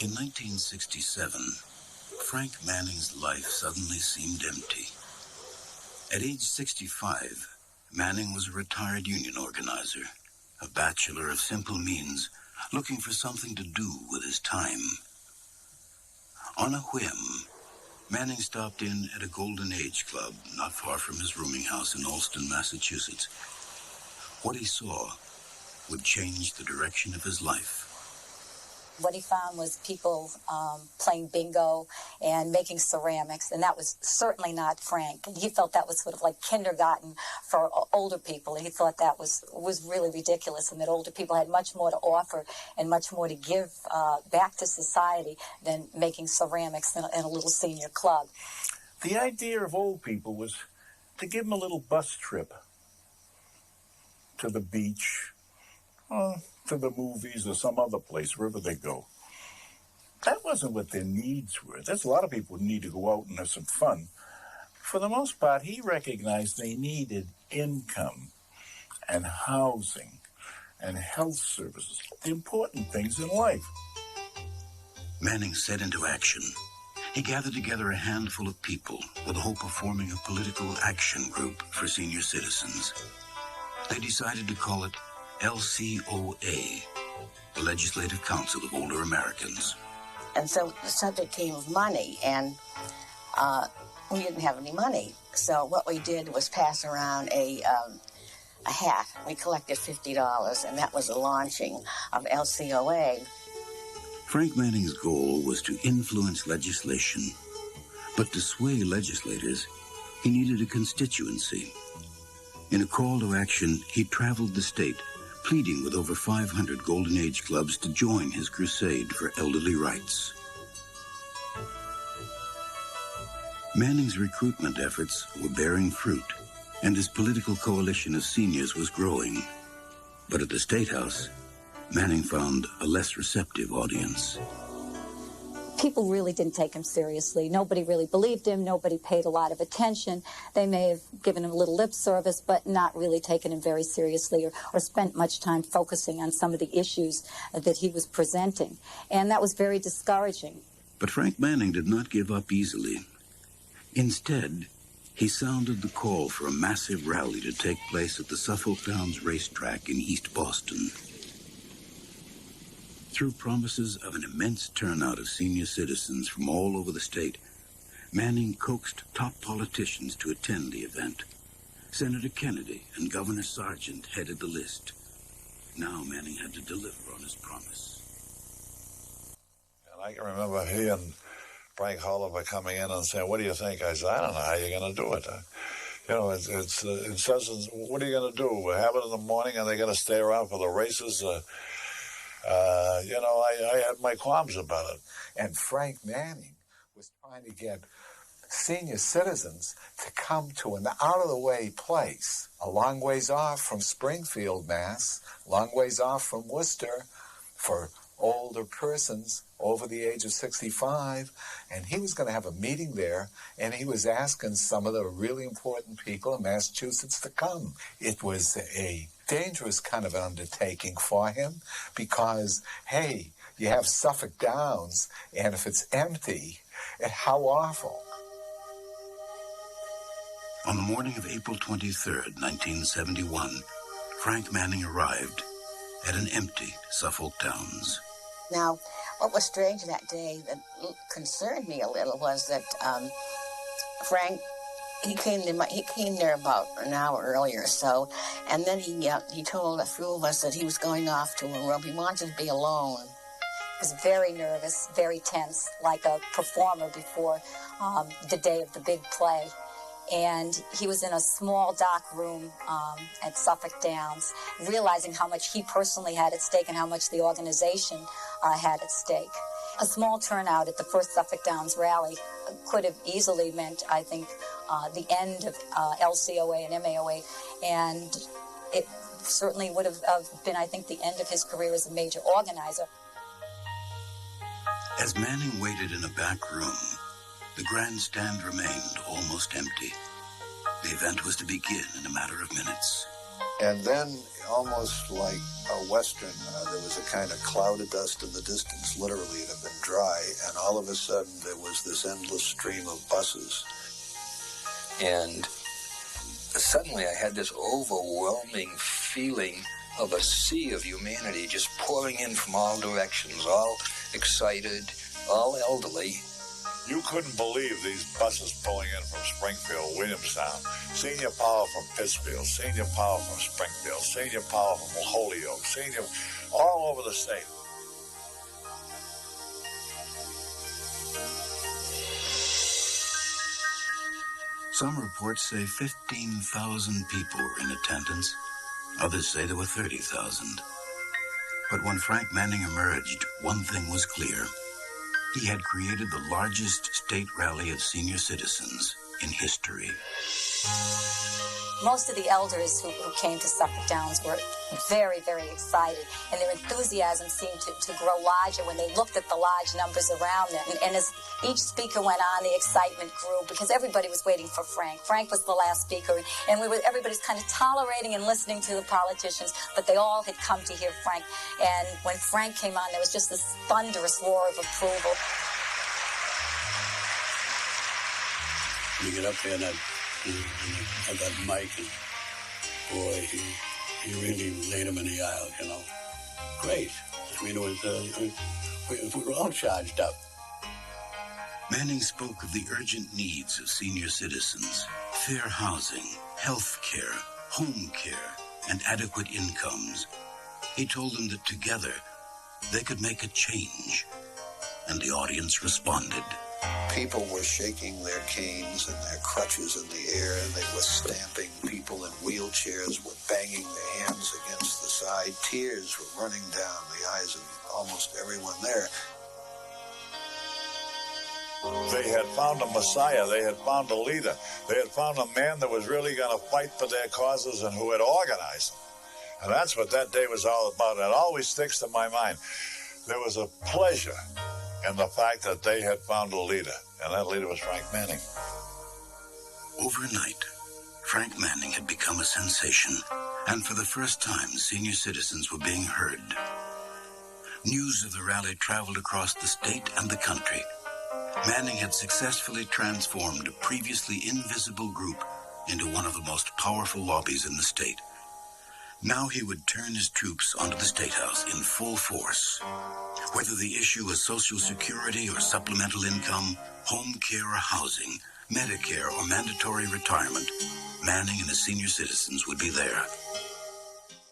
In 1967, Frank Manning's life suddenly seemed empty. At age 65, Manning was a retired union organizer, a bachelor of simple means, looking for something to do with his time. On a whim, Manning stopped in at a Golden Age club not far from his rooming house in Allston, Massachusetts. What he saw would change the direction of his life. What he found was people playing bingo and making ceramics, and that was certainly not Frank. And he felt that was sort of like kindergarten for older people, and he thought that was really ridiculous, and that older people had much more to offer and much more to give back to society than making ceramics in a little senior club. The idea of old people was to give them a little bus trip to the beach, to the movies or some other place, wherever they go. That wasn't what their needs were. There's a lot of people who need to go out and have some fun. For the most part, he recognized they needed income and housing and health services, the important things in life. Manning set into action. He gathered together a handful of people with the hope of forming a political action group for senior citizens. They decided to call it LCOA, the Legislative Council of Older Americans. And so the subject came of money, and we didn't have any money. So what we did was pass around a hat. We collected $50, and that was the launching of LCOA. Frank Manning's goal was to influence legislation, but to sway legislators, he needed a constituency. In a call to action, he traveled the state, pleading with over 500 Golden Age clubs to join his crusade for elderly rights. Manning's recruitment efforts were bearing fruit, and his political coalition of seniors was growing. But at the State House, Manning found a less receptive audience. People really didn't take him seriously. Nobody really believed him. Nobody paid a lot of attention. They may have given him a little lip service, but not really taken him very seriously or spent much time focusing on some of the issues that he was presenting. And that was very discouraging. But Frank Manning did not give up easily. Instead, he sounded the call for a massive rally to take place at the Suffolk Downs racetrack in East Boston. Through promises of an immense turnout of senior citizens from all over the state, Manning coaxed top politicians to attend the event. Senator Kennedy and Governor Sargent headed the list. Now Manning had to deliver on his promise. And I can remember he and Frank Oliver coming in and saying, "What do you think?" I said, "I don't know how you're going to do it." It says, "What are you going to do? We'll have it in the morning and they're going to stay around for the races." I had my qualms about it. And Frank Manning was trying to get senior citizens to come to an out-of-the-way place, a long ways off from Springfield, Mass., long ways off from Worcester, for older persons over the age of 65. And he was going to have a meeting there, and he was asking some of the really important people in Massachusetts to come. It was a dangerous kind of undertaking for him because, hey, you have Suffolk Downs, and if it's empty, how awful. On the morning of April 23rd, 1971, Frank Manning arrived at an empty Suffolk Downs. Now, what was strange that day that concerned me a little was that Frank, he came there about an hour earlier or so, and then he told a few of us that he was going off to a room. He wanted to be alone. He was very nervous, very tense, like a performer before the day of the big play. And he was in a small, dark room at Suffolk Downs, realizing how much he personally had at stake and how much the organization had at stake. A small turnout at the first Suffolk Downs rally could have easily meant, I think, the end of LCOA and MAOA, and it certainly would have been, I think, the end of his career as a major organizer. As Manning waited in a back room, the grandstand remained almost empty. The event was to begin in a matter of minutes. And then, almost like a Western, there was a kind of cloud of dust in the distance. Literally, it had been dry, and all of a sudden, there was this endless stream of buses. And suddenly, I had this overwhelming feeling of a sea of humanity just pouring in from all directions, all excited, all elderly. You couldn't believe these buses pulling in from Springfield, Williamstown, Senior Power from Pittsfield, Senior Power from Springfield, Senior Power from Holyoke, Senior, all over the state. Some reports say 15,000 people were in attendance. Others say there were 30,000. But when Frank Manning emerged, one thing was clear. He had created the largest state rally of senior citizens in history. Most of the elders who came to Suffolk Downs were very, very excited, and their enthusiasm seemed to grow larger when they looked at the large numbers around them. And as each speaker went on, the excitement grew because everybody was waiting for Frank. Frank was the last speaker, and everybody's kind of tolerating and listening to the politicians, but they all had come to hear Frank. And when Frank came on, there was just this thunderous roar of approval. You get up there and that mic, and boy, he really laid him in the aisle, you know. Great. I mean, it was, we were all charged up. Manning spoke of the urgent needs of senior citizens: fair housing, health care, home care, and adequate incomes. He told them that together they could make a change, and the audience responded. People were shaking their canes and their crutches in the air, and they were stamping. People in wheelchairs were banging their hands against the side. Tears were running down the eyes of almost everyone there. They had found a messiah. They had found a leader. They had found a man that was really going to fight for their causes and who had organized them. And that's what that day was all about. And it always sticks to my mind. There was a pleasure in the fact that they had found a leader, and that leader was Frank Manning. Overnight, Frank Manning had become a sensation, and for the first time, senior citizens were being heard. News of the rally traveled across the state and the country. Manning had successfully transformed a previously invisible group into one of the most powerful lobbies in the state. Now he would turn his troops onto the State House in full force. Whether the issue was Social Security or supplemental income, home care or housing, Medicare or mandatory retirement, Manning and his senior citizens would be there.